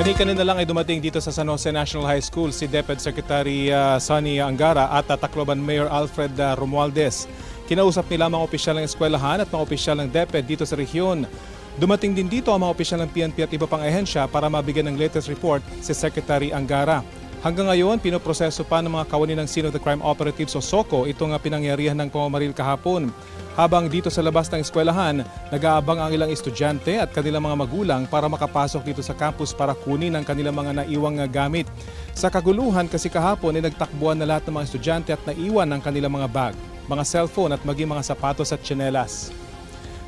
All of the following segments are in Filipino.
Kani-kanina lang ay dumating dito sa San Jose National High School si DepEd Secretary Sonny Angara at Tacloban Mayor Alfred Romualdez. Kinausap nila mga opisyal ng eskwelahan at mga opisyal ng DepEd dito sa rehiyon. Dumating din dito ang mga opisyal ng PNP at iba pang ahensya para mabigyan ng latest report si Secretary Angara. Hanggang ngayon, pinoproseso pa ng mga kawani ng Scene of the Crime Operatives o SOCO itong pinangyarihan ng pamamaril kahapon. Habang dito sa labas ng eskwelahan, nag-aabang ang ilang estudyante at kanilang mga magulang para makapasok dito sa campus para kunin ang kanilang mga naiwang gamit. Sa kaguluhan kasi kahapon ay nagtakbuhan na lahat ng mga estudyante at naiwan ang kanilang mga bag, mga cellphone at maging mga sapatos at tsinelas.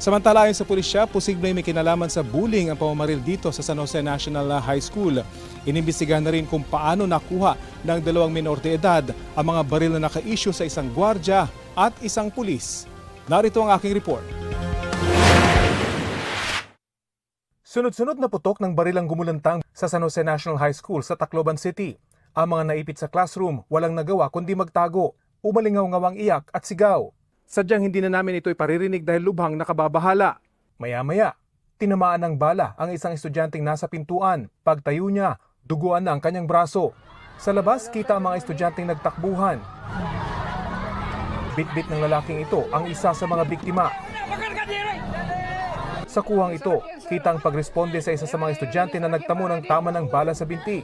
Samantala ayon sa pulisya, posibleng may kinalaman sa bullying ang pamamaril dito sa San Jose National High School. Inimbestigahan na rin kung paano nakuha ng dalawang minor de edad ang mga baril na naka-issue sa isang gwardya at isang pulis. Narito ang aking report. Sunod-sunod na putok ng barilang gumulantang sa San Jose National High School sa Tacloban City. Ang mga naipit sa classroom walang nagawa kundi magtago, umalingaw-ngawang iyak at sigaw. Sadyang hindi na namin ito iparirinig dahil lubhang nakababahala. Maya-maya, tinamaan ng bala ang isang estudyanteng nasa pintuan. Pagtayo niya, duguan na ang kanyang braso. Sa labas, kita ang mga estudyanteng nagtakbuhan. Bit-bit ng lalaking ito ang isa sa mga biktima. Sa kuhang ito, kita ang pagresponde sa isa sa mga estudyante na nagtamo ng tama ng bala sa binti.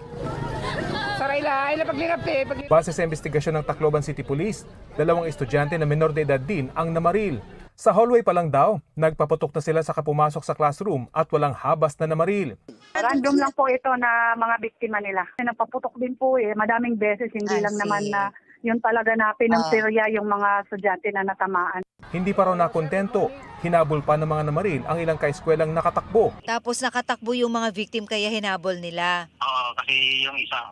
Base sa investigasyon ng Tacloban City Police, dalawang estudyante na menor de edad din ang namaril. Sa hallway pa lang daw, nagpaputok na sila sa kapumasok sa classroom at walang habas na namaril. Random lang po ito na mga biktima nila. Nagpaputok din po madaming beses, hindi lang naman na yun talaga na pinuntirya yung mga estudyante na natamaan. Hindi pa raw nakontento, hinabol pa ng mga namaril ang ilang kaeskwelang nakatakbo. Tapos nakatakbo yung mga victim kaya hinabol nila. Kasi yung isa,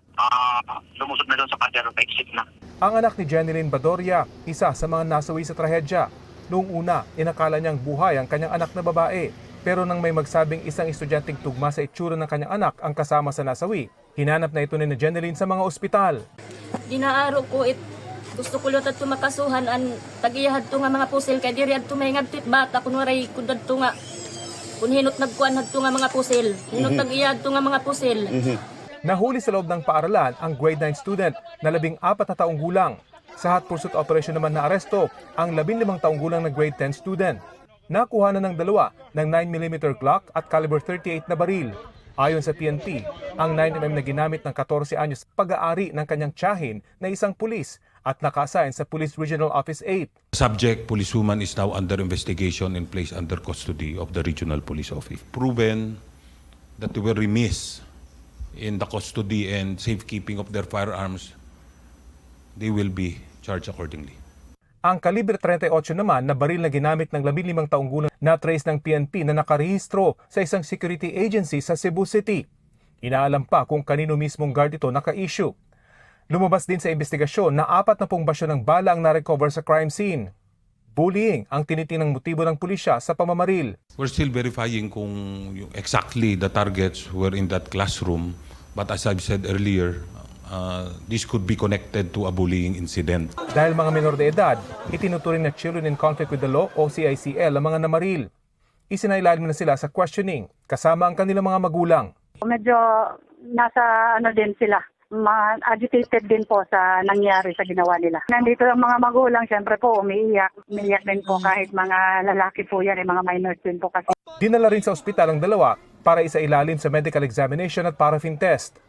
lumusot na doon sa pader, pa-exit na. Ang anak ni Jeneline Badoria, isa sa mga nasawi sa trahedya. Noong una, inakala niyang buhay ang kanyang anak na babae. Pero nang may magsabing isang estudyanteng tugma sa itsura ng kanyang anak ang kasama sa nasawi, hinanap na ito ni Jeneline sa mga ospital. Dinaaro ko gusto ko lot at tumakasuhan an tagiyahad to nga mga pusil kay diri adto may ngadtit bata kunwaray kundad to nga kun hinot nagkuan hadto nga mga pusil hinot tagiyahad to nga mga pusil. Nahuli sa loob ng paaralan ang grade 9 student na 14 na taong gulang. Sa hot pursuit operation naman na aresto ang 15 taong gulang na grade 10 student. Nakuha na ng dalawa ng 9mm Glock at caliber 38 na baril. Ayon sa PNP, ang 9mm na ginamit ng 14 anyos pag-aari ng kanyang tiyahin na isang pulis at naka-assign sa Police Regional Office 8. Subject policewoman is now under investigation and placed under custody of the Regional Police Office. Proven that they were remiss in the custody and safekeeping of their firearms, they will be charged accordingly. Ang kalibre 38 naman na baril na ginamit ng 15 taong gulang na trace ng PNP na nakarehistro sa isang security agency sa Cebu City. Inaalam pa kung kanino mismong guard ito naka-issue. Lumabas din sa investigasyon na 40 basyo ng bala ang na-recover sa crime scene. Bullying ang tinitinang motibo ng pulisya sa pamamaril. We're still verifying kung exactly the targets were in that classroom, but as I've said earlier, this could be connected to a bullying incident. Dahil mga menor de edad, itinuturing na children in conflict with the law o CICL ang mga namaril. Isinailalim na sila sa questioning kasama ang kanilang mga magulang. Medyo nasa din sila, agitated din po sa nangyari sa ginawa nila. Nandito ang mga magulang, siyempre po umiiyak din po kahit mga lalaki po yan, mga minors din po kasi. Dinala rin sa ospital ang dalawa para isailalim sa medical examination at paraffin test.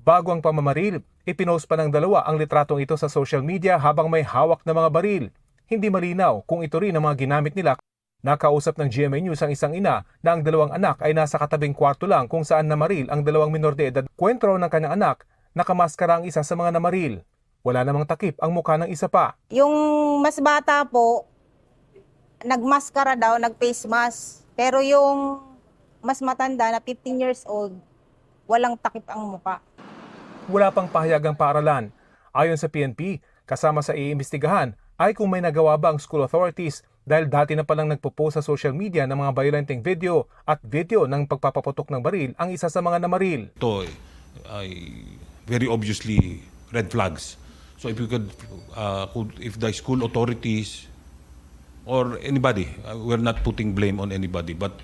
Bago ang pamamaril, ipinost pa ng dalawa ang litratong ito sa social media habang may hawak na mga baril. Hindi malinaw kung ito rin ang mga ginamit nila. Nakausap ng GMA News ang isang ina na ang dalawang anak ay nasa katabing kwarto lang kung saan namaril ang dalawang minor de edad. Kwento raw ng kanyang anak, nakamaskara ang isa sa mga namaril. Wala namang takip ang mukha ng isa pa. Yung mas bata po, nagmaskara daw, nag-face mask. Pero yung mas matanda na 15 years old, walang takip ang mukha. Wala pang pahayagang paaralan. Ayon sa PNP, kasama sa iimbestigahan ay kung may nagawa ba ang school authorities dahil dati na palang nagpo-post sa social media ng mga violenteng video at video ng pagpapaputok ng baril ang isa sa mga namaril. Ito ay very obviously red flags. So if you could, if the school authorities or anybody, we're not putting blame on anybody, but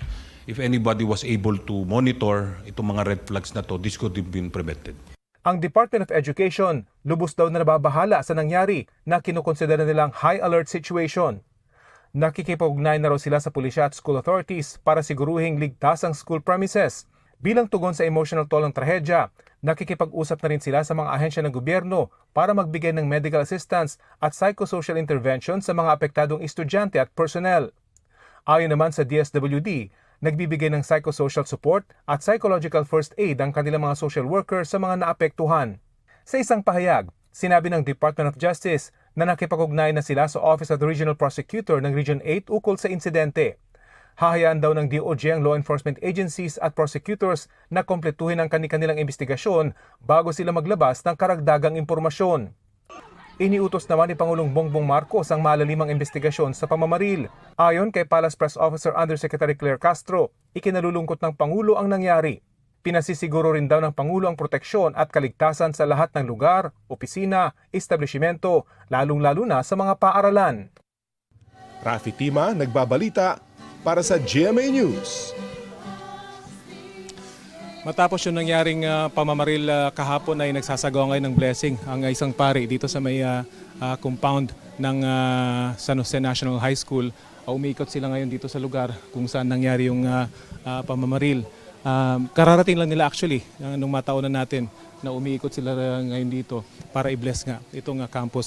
if anybody was able to monitor itong mga red flags na to, this could have been prevented. Ang Department of Education lubos daw na nababahala sa nangyari na kinukonsidera nilang high alert situation. Nakikipag-ugnayan na raw sila sa pulisya at school authorities para siguruhing ligtas ang school premises. Bilang tugon sa emotional toll ng trahedya, nakikipag-usap na rin sila sa mga ahensya ng gobyerno para magbigay ng medical assistance at psychosocial intervention sa mga apektadong estudyante at personnel. Ayon naman sa DSWD, nagbibigay ng psychosocial support at psychological first aid ang kanilang mga social workers sa mga naapektuhan. Sa isang pahayag, sinabi ng Department of Justice na nakipag-ugnayan na sila sa Office of the Regional Prosecutor ng Region 8 ukol sa insidente. Hahayaan daw ng DOJ ang law enforcement agencies at prosecutors na kompletuhin ang kanilang investigasyon bago sila maglabas ng karagdagang impormasyon. Iniutos naman ni Pangulong Bongbong Marcos ang malalimang investigasyon sa pamamaril. Ayon kay Palace Press Officer Undersecretary Claire Castro, ikinalulungkot ng Pangulo ang nangyari. Pinasisiguro rin daw ng Pangulo ang proteksyon at kaligtasan sa lahat ng lugar, opisina, establishmento, lalong-lalo na sa mga paaralan. Rafi Tima, nagbabalita para sa GMA News. Matapos yung nangyaring pamamaril kahapon ay nagsasagawa ngayon ng blessing ang isang pari dito sa may compound ng San Jose National High School. Umiikot sila ngayon dito sa lugar kung saan nangyari yung pamamaril. Kararating lang nila actually nung mataunan natin na umiikot sila ngayon dito para i-bless nga itong campus.